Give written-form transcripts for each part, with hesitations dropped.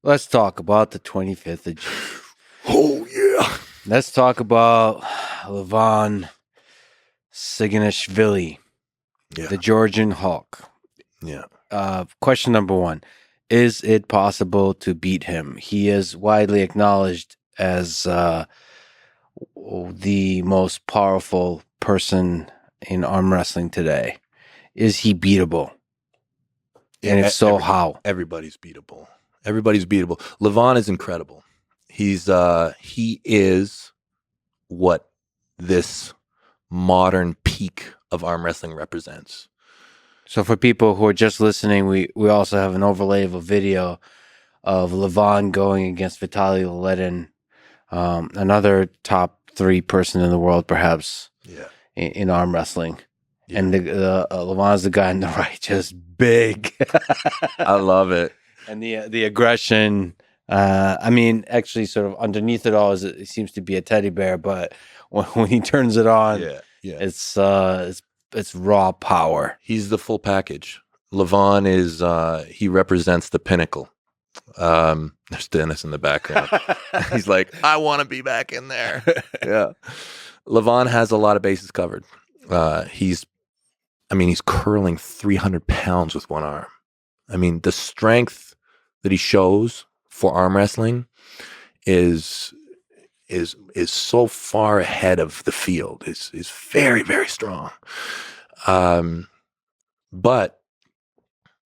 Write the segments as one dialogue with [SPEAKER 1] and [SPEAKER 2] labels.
[SPEAKER 1] Let's talk about the 25th of June.
[SPEAKER 2] Oh, yeah.
[SPEAKER 1] Let's talk about Levan Saginashvili,
[SPEAKER 2] Yeah.
[SPEAKER 1] the Georgian Hulk.
[SPEAKER 2] Yeah.
[SPEAKER 1] Question number one. Is it possible to beat him? He is widely acknowledged as the most powerful person in arm wrestling today. Is he beatable? And if so, how?
[SPEAKER 2] Everybody's beatable. Everybody's beatable. Levan is incredible. He is what this modern peak of arm wrestling represents.
[SPEAKER 1] So for people who are just listening, we also have an overlay of a video of Levan going against Vitaly Lenin, another top 3 person in the world, perhaps, in arm wrestling. Yeah. And Levan's the guy on the right, just big.
[SPEAKER 2] I love it.
[SPEAKER 1] And the aggression. I mean, actually, sort of underneath it all, it seems to be a teddy bear, but when he turns it on, it's raw power.
[SPEAKER 2] He's the full package. Levan is he represents the pinnacle. There's Dennis in the background. He's like, I want to be back in there. Yeah. Levan has a lot of bases covered. He's curling 300 pounds with one arm. I mean, the strength that he shows for arm wrestling is so far ahead of the field. Is very, very strong. But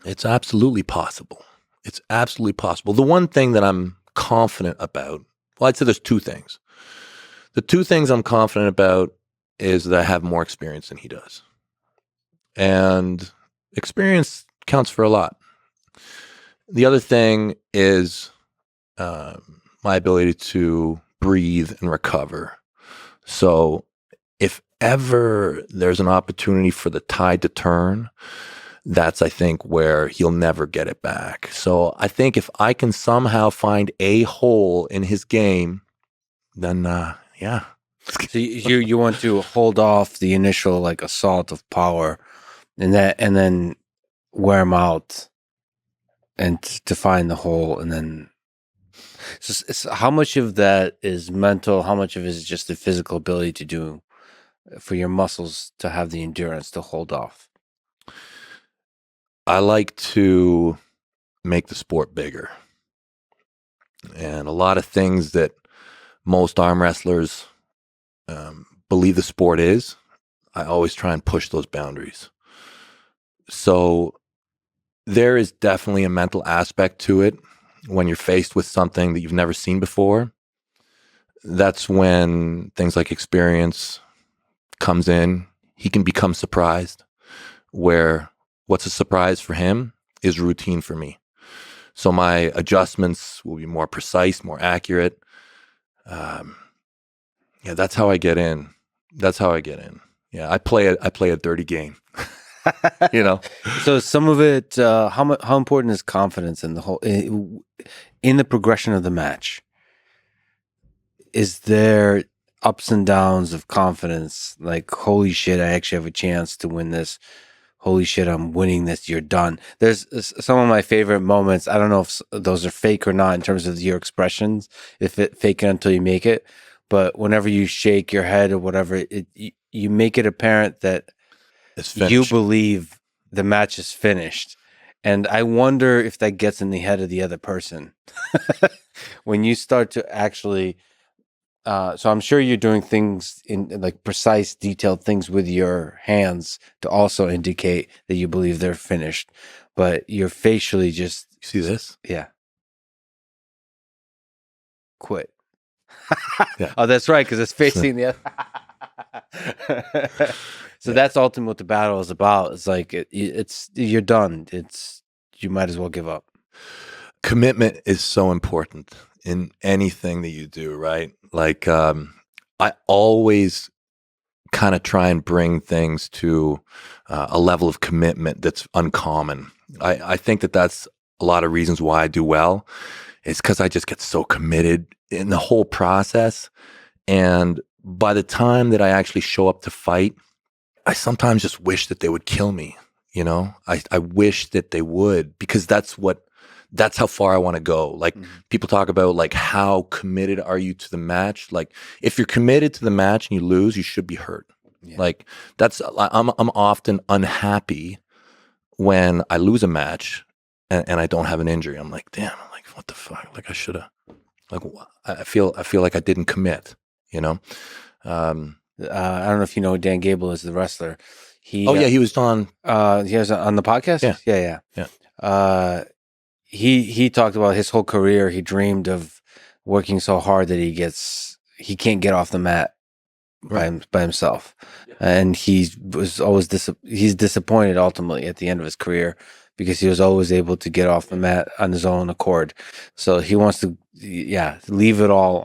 [SPEAKER 2] it's absolutely possible. It's absolutely possible. The one thing that I'm confident about, well, I'd say there's 2 things. The 2 things I'm confident about is that I have more experience than he does. And experience counts for a lot. The other thing is my ability to breathe and recover. So if ever there's an opportunity for the tide to turn, that's, I think, where he'll never get it back. So I think if I can somehow find a hole in his game, then yeah.
[SPEAKER 1] So you want to hold off the initial assault of power, and then wear him out, and to find the hole, and then. So how much of that is mental? How much of it is just the physical ability to do, for your muscles to have the endurance to hold off?
[SPEAKER 2] I like to make the sport bigger. And a lot of things that most arm wrestlers believe the sport is, I always try and push those boundaries. So there is definitely a mental aspect to it. When you're faced with something that you've never seen before, that's when things like experience comes in. He can become surprised, where what's a surprise for him is routine for me. So my adjustments will be more precise, more accurate. Yeah, that's how I get in. Yeah, I play a dirty game.
[SPEAKER 1] So some of it, how important is confidence in the whole, in the progression of the match? Is there ups and downs of confidence? Like, holy shit, I actually have a chance to win this. Holy shit, I'm winning this. You're done. There's some of my favorite moments. I don't know if those are fake or not in terms of your expressions, if it fake it until you make it. But whenever you shake your head or whatever, you make it apparent that you believe the match is finished. And I wonder if that gets in the head of the other person. When you start to actually, so I'm sure you're doing things in precise, detailed things with your hands to also indicate that you believe they're finished. But you're facially just...
[SPEAKER 2] You see this?
[SPEAKER 1] Yeah. Quit. Yeah. Oh, that's right, because it's facing the other. So that's ultimately what the battle is about. It's like it's you're done. You might as well give up.
[SPEAKER 2] Commitment is so important in anything that you do, right? Like I always kind of try and bring things to a level of commitment that's uncommon. I think that's a lot of reasons why I do well. It's because I just get so committed in the whole process. And by the time that I actually show up to fight, I sometimes just wish that they would kill me. I wish that they would, because that's what that's how far I want to go. Like people talk about like how committed are you to the match? Like if you're committed to the match and you lose, you should be hurt.
[SPEAKER 1] Yeah.
[SPEAKER 2] Like I'm often unhappy when I lose a match and I don't have an injury. I'm like, damn, I'm like, what the fuck? Like I should have, like, I feel like I didn't commit, you know?
[SPEAKER 1] I don't know if you know who Dan Gable is, the wrestler. He
[SPEAKER 2] He was on.
[SPEAKER 1] he was on the podcast.
[SPEAKER 2] Yeah.
[SPEAKER 1] He talked about his whole career. He dreamed of working so hard that he can't get off the mat by himself, and he was always he's disappointed ultimately at the end of his career because he was always able to get off the mat on his own accord. So he wants to leave it all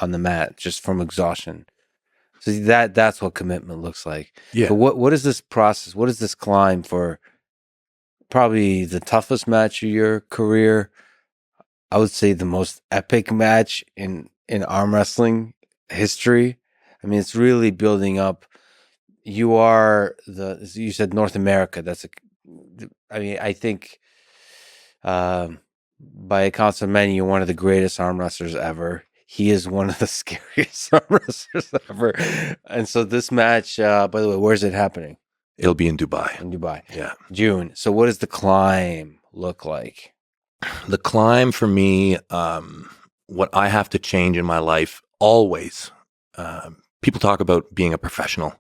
[SPEAKER 1] on the mat just from exhaustion. So that's what commitment looks like.
[SPEAKER 2] Yeah.
[SPEAKER 1] So what is this process? What is this climb for? Probably the toughest match of your career. I would say the most epic match in arm wrestling history. I mean, it's really building up. You said North America. I think by accounts of many, you're one of the greatest arm wrestlers ever. He is one of the scariest arm wrestlers ever. And so this match, by the way, where's it happening?
[SPEAKER 2] It'll be in Dubai.
[SPEAKER 1] In Dubai.
[SPEAKER 2] Yeah.
[SPEAKER 1] June. So what does the climb look like?
[SPEAKER 2] The climb for me, what I have to change in my life always, people talk about being a professional.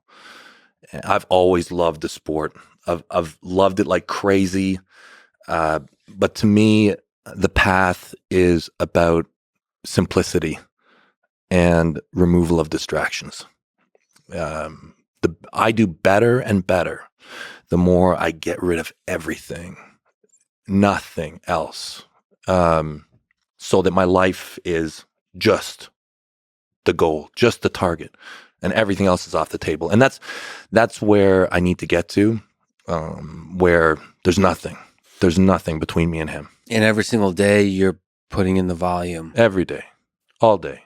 [SPEAKER 2] I've always loved the sport. I've loved it like crazy. But to me, the path is about simplicity and removal of distractions. I do better and better the more I get rid of everything, nothing else, so that my life is just the goal, just the target, and everything else is off the table. And that's where I need to get to, where there's nothing between me and him.
[SPEAKER 1] And every single day you're putting in the volume.
[SPEAKER 2] Every day, all day.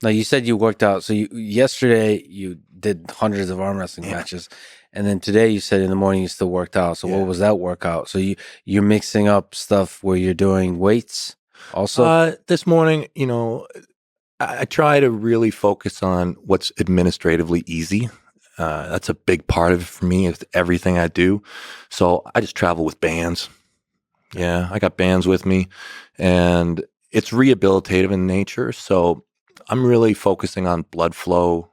[SPEAKER 1] Now you said you worked out. So yesterday you did hundreds of arm wrestling matches, and then today you said in the morning you still worked out. So what was that workout? So you're mixing up stuff where you're doing weights also.
[SPEAKER 2] This morning, I try to really focus on what's administratively easy. That's a big part of it for me. It's everything I do. So I just travel with bands. Yeah, I got bands with me, and it's rehabilitative in nature. So I'm really focusing on blood flow,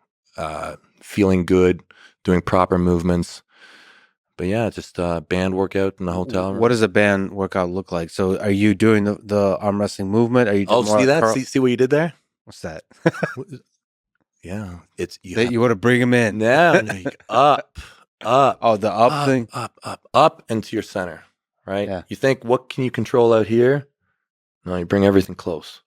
[SPEAKER 2] feeling good, doing proper movements. But yeah, just a band workout in the hotel room.
[SPEAKER 1] What does a band workout look like? So are you doing the arm wrestling movement? Are you doing
[SPEAKER 2] see that? See what you did there?
[SPEAKER 1] What's that?
[SPEAKER 2] Yeah, it's
[SPEAKER 1] you want to bring them in.
[SPEAKER 2] Yeah, up.
[SPEAKER 1] Oh, the up thing?
[SPEAKER 2] Up into your center, right?
[SPEAKER 1] Yeah.
[SPEAKER 2] You think, what can you control out here? No, you bring everything close.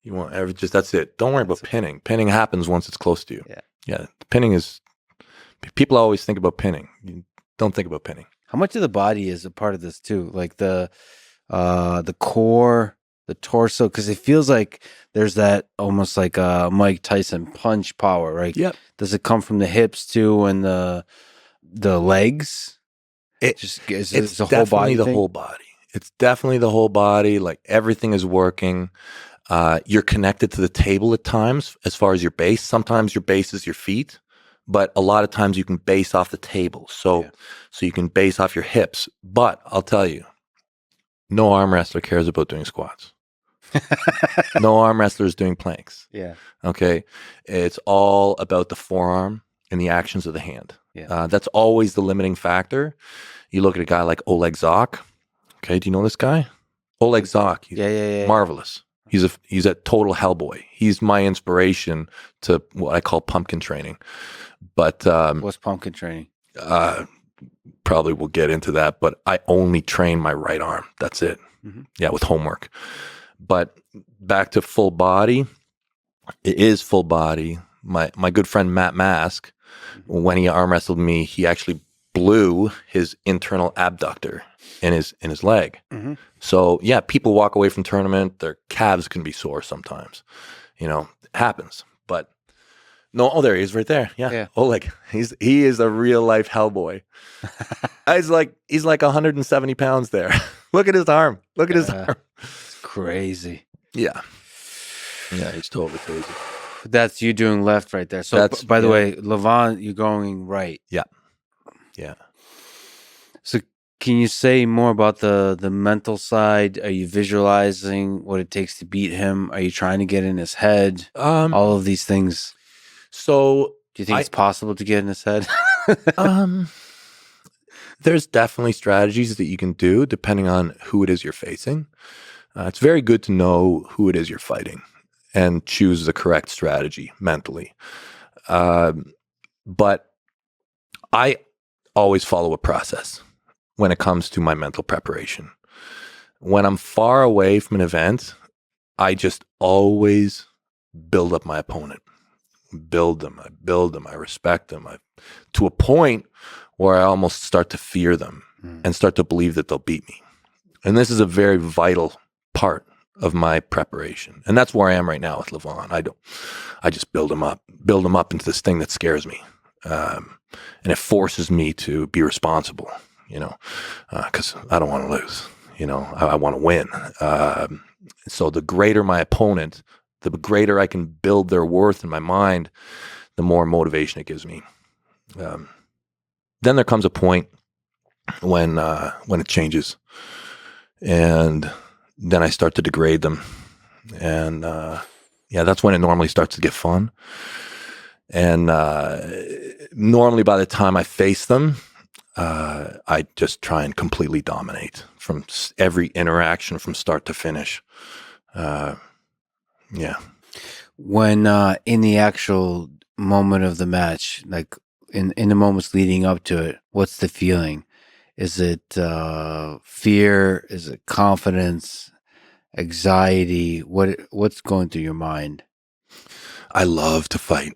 [SPEAKER 2] You want that's it. Don't worry about pinning. Pinning happens once it's close to you. Yeah. Pinning is, people always think about pinning. You don't think about pinning.
[SPEAKER 1] How much of the body is a part of this too? Like the core, the torso, because it feels like there's that almost like a Mike Tyson punch power, right?
[SPEAKER 2] Yep.
[SPEAKER 1] Does it come from the hips too and the legs?
[SPEAKER 2] It's
[SPEAKER 1] the
[SPEAKER 2] definitely
[SPEAKER 1] whole body
[SPEAKER 2] the
[SPEAKER 1] thing?
[SPEAKER 2] whole body. It's definitely the whole body. Like everything is working. You're connected to the table at times as far as your base. Sometimes your base is your feet, but a lot of times you can base off the table. So you can base off your hips. But I'll tell you, no arm wrestler cares about doing squats. No arm wrestler is doing planks.
[SPEAKER 1] Yeah.
[SPEAKER 2] Okay. It's all about the forearm and the actions of the hand.
[SPEAKER 1] Yeah.
[SPEAKER 2] That's always the limiting factor. You look at a guy like Oleg Zok. Okay. Do you know this guy? Oleg Zok. He's marvelous. He's a total hellboy. He's my inspiration to what I call pumpkin training. But
[SPEAKER 1] what's pumpkin training?
[SPEAKER 2] Probably we'll get into that. But I only train my right arm. That's it.
[SPEAKER 1] Mm-hmm.
[SPEAKER 2] Yeah, with homework. But back to full body. It is full body. My good friend Matt Mask, when he arm wrestled me, he actually blew his internal abductor in his leg.
[SPEAKER 1] Mm-hmm.
[SPEAKER 2] So yeah, people walk away from tournament, their calves can be sore sometimes. It happens. But No, oh, there he is, right there. Yeah.
[SPEAKER 1] Yeah.
[SPEAKER 2] Oleg. He is a real life Hellboy. He's like 170 pounds there. Look at his arm. Look at his arm.
[SPEAKER 1] It's crazy.
[SPEAKER 2] Yeah. Yeah, he's totally crazy.
[SPEAKER 1] That's you doing left right there. So, by the way, Levan, you're going right.
[SPEAKER 2] Yeah. Yeah.
[SPEAKER 1] So, can you say more about the mental side? Are you visualizing what it takes to beat him? Are you trying to get in his head? All of these things.
[SPEAKER 2] So,
[SPEAKER 1] do you think it's possible to get in his head?
[SPEAKER 2] There's definitely strategies that you can do depending on who it is you're facing. It's very good to know who it is you're fighting and choose the correct strategy mentally. But I always follow a process when it comes to my mental preparation. When I'm far away from an event, I just always build up my opponent. Build them, I respect them, to a point where I almost start to fear them and start to believe that they'll beat me. And this is a very vital part of my preparation. And that's where I am right now with Levan. I just build him up into this thing that scares me. And it forces me to be responsible, because I don't want to lose, I want to win. So the greater my opponent, the greater I can build their worth in my mind, the more motivation it gives me. Then there comes a point when it changes, and then I start to degrade them, and that's when it normally starts to get fun. And normally, by the time I face them, I just try and completely dominate from every interaction from start to finish. Yeah.
[SPEAKER 1] When in the actual moment of the match, like in the moments leading up to it, what's the feeling? Is it fear? Is it confidence? Anxiety? What's going through your mind?
[SPEAKER 2] I love to fight.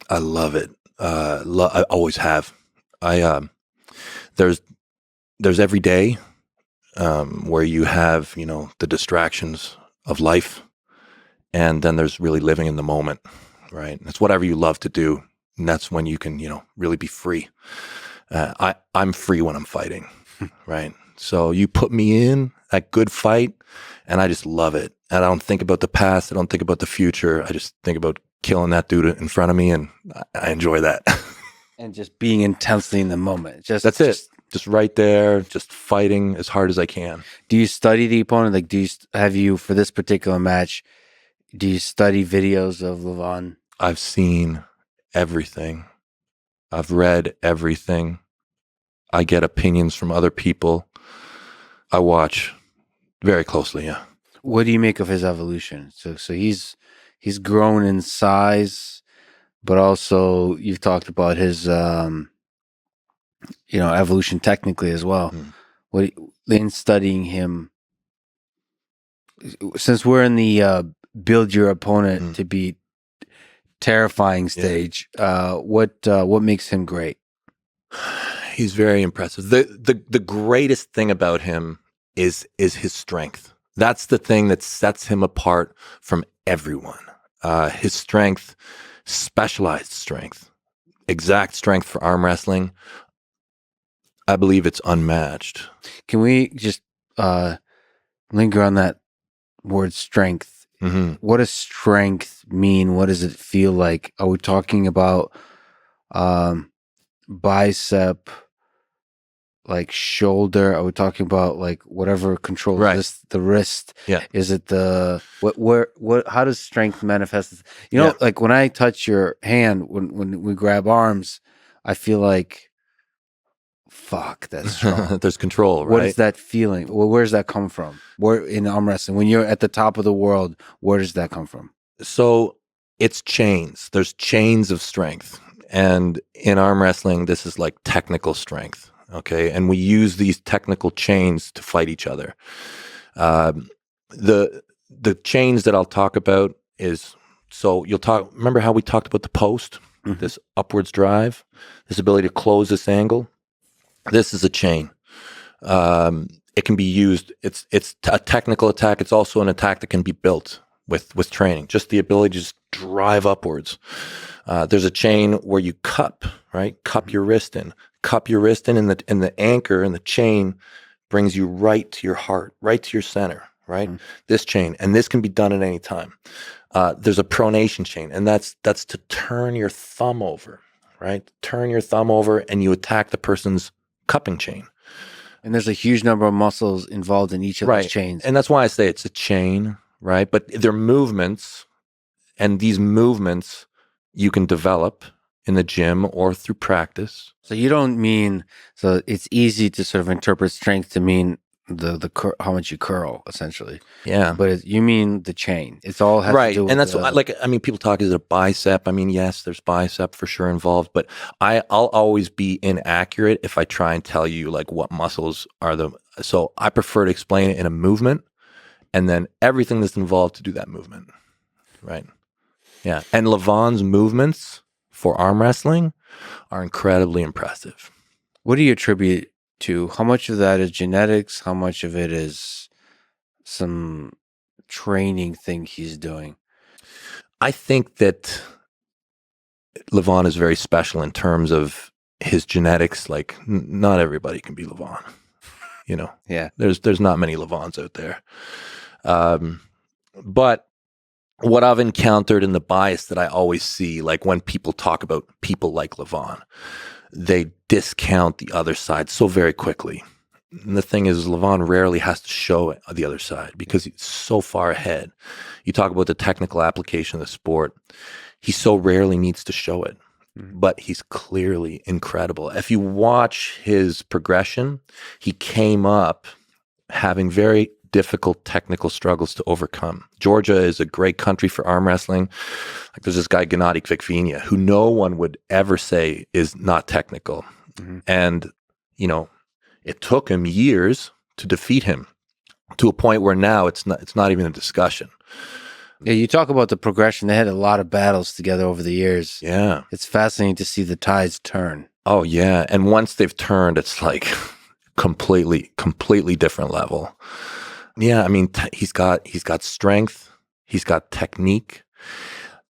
[SPEAKER 2] I love it. I always have. There's every day where you have the distractions of life. And then there's really living in the moment, right? It's whatever you love to do. And that's when you can, really be free. I'm free when I'm fighting, right? So you put me in a good fight and I just love it. And I don't think about the past. I don't think about the future. I just think about killing that dude in front of me, and I enjoy that.
[SPEAKER 1] And just being intensely in the moment.
[SPEAKER 2] That's it. Just right there, just fighting as hard as I can.
[SPEAKER 1] Do you study the opponent? Like, for this particular match, do you study videos of Levan?
[SPEAKER 2] I've seen everything. I've read everything. I get opinions from other people. I watch very closely, yeah.
[SPEAKER 1] What do you make of his evolution? So he's grown in size, but also you've talked about his evolution technically as well. What in studying him, since we're in the build your opponent to be terrifying stage, what makes him great?
[SPEAKER 2] He's very impressive. The greatest thing about him is his strength. That's the thing that sets him apart from everyone. His strength, specialized strength, exact strength for arm wrestling. I believe it's unmatched.
[SPEAKER 1] Can we just linger on that word strength?
[SPEAKER 2] Mm-hmm.
[SPEAKER 1] What does strength mean? What does it feel like? Are we talking about bicep, like shoulder? Are we talking about like whatever controls the wrist?
[SPEAKER 2] Yeah.
[SPEAKER 1] Is it the how does strength manifest? Like when I touch your hand, when we grab arms, I feel like, fuck, that's strong.
[SPEAKER 2] There's control, right?
[SPEAKER 1] What is that feeling? Well, where does that come from? Where in arm wrestling, when you're at the top of the world, where does that come from?
[SPEAKER 2] So it's chains. There's chains of strength. And in arm wrestling, this is like technical strength. Okay. And we use these technical chains to fight each other. The chains that I'll talk about is, remember how we talked about the post, this upwards drive, this ability to close this angle? This is a chain. It can be used. It's a technical attack. It's also an attack that can be built with training. Just the ability to just drive upwards. There's a chain where you cup, right? Cup your wrist in, and the anchor and the chain brings you right to your heart, right to your center, right? This chain, and this can be done at any time. There's a pronation chain, and that's to turn your thumb over, right? Turn your thumb over, and you attack the person's cupping chain.
[SPEAKER 1] And there's a huge number of muscles involved in each of those chains.
[SPEAKER 2] And that's why I say it's a chain, right? But they're movements, and these movements you can develop in the gym or through practice.
[SPEAKER 1] So you don't mean, so it's easy to sort of interpret strength to mean how much you curl, essentially.
[SPEAKER 2] Yeah.
[SPEAKER 1] But you mean the chain. It's all has to do with
[SPEAKER 2] and that's what, people talk, is it a bicep? I mean, yes, there's bicep for sure involved, but I'll always be inaccurate if I try and tell you like what muscles are so I prefer to explain it in a movement and then everything that's involved to do that movement. Right. Yeah. And Levan's movements for arm wrestling are incredibly impressive.
[SPEAKER 1] What do you attribute to? How much of that is genetics? How much of it is some training thing he's doing?
[SPEAKER 2] I think that Levan is very special in terms of his genetics. Like not everybody can be Levan,
[SPEAKER 1] Yeah.
[SPEAKER 2] There's not many Levans out there. But what I've encountered in the bias that I always see, like when people talk about people like Levan, they discount the other side so very quickly. And the thing is, Levan rarely has to show the other side because he's so far ahead. You talk about the technical application of the sport. He so rarely needs to show it, but he's clearly incredible. If you watch his progression, he came up having very difficult technical struggles to overcome. Georgia is a great country for arm wrestling. Like there's this guy, Gennady Kvikvinia, who no one would ever say is not technical. And, it took him years to defeat him to a point where now it's not even a discussion.
[SPEAKER 1] Yeah, you talk about the progression. They had a lot of battles together over the years.
[SPEAKER 2] Yeah.
[SPEAKER 1] It's fascinating to see the tides turn.
[SPEAKER 2] Oh, yeah. And once they've turned, it's like completely different level. Yeah, I mean, he's got strength. He's got technique.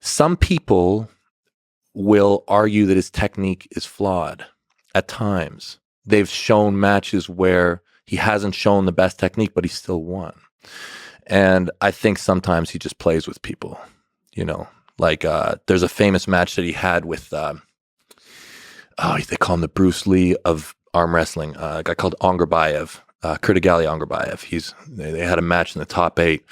[SPEAKER 2] Some people will argue that his technique is flawed at times. They've shown matches where he hasn't shown the best technique, but he still won. And I think sometimes he just plays with people, like there's a famous match that he had with, they call him the Bruce Lee of arm wrestling, a guy called Ongarbayev, Kurtagali Ongarbayev. They had a match in the top 8.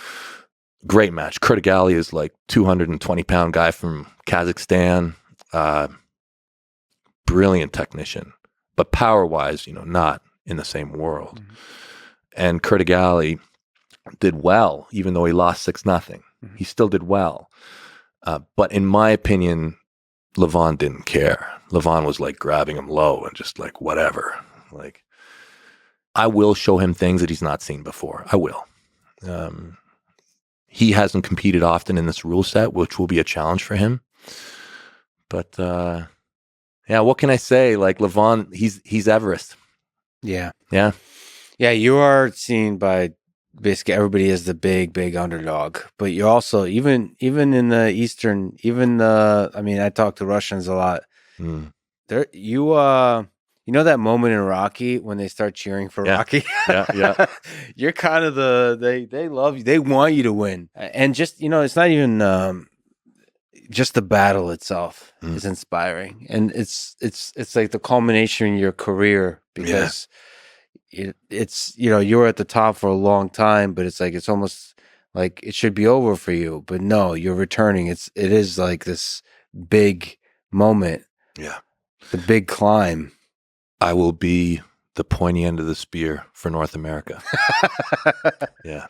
[SPEAKER 2] Great match. Kurtagali is like 220-pound guy from Kazakhstan, brilliant technician, but power-wise, not in the same world. And Kurtagali did well, even though he lost 6-0. He still did well. But in my opinion, Levan didn't care. Levan was like grabbing him low and just like, whatever. Like, I will show him things that he's not seen before. I will. He hasn't competed often in this rule set, which will be a challenge for him. But yeah, what can I say? Like Levan, he's Everest.
[SPEAKER 1] Yeah.
[SPEAKER 2] Yeah.
[SPEAKER 1] Yeah, you are seen by basically everybody as the big underdog. But you're also, even in the Eastern, I talk to Russians a lot. There, you know that moment in Rocky when they start cheering for Rocky?
[SPEAKER 2] Yeah.
[SPEAKER 1] You're kind of they love you. They want you to win. And just, it's not even just the battle itself is inspiring. And it's like the culmination in your career because it's, you're at the top for a long time, but it's like, it's almost like it should be over for you, but no, you're returning. It is like this big moment.
[SPEAKER 2] Yeah.
[SPEAKER 1] The big climb.
[SPEAKER 2] I will be the pointy end of the spear for North America. Yeah.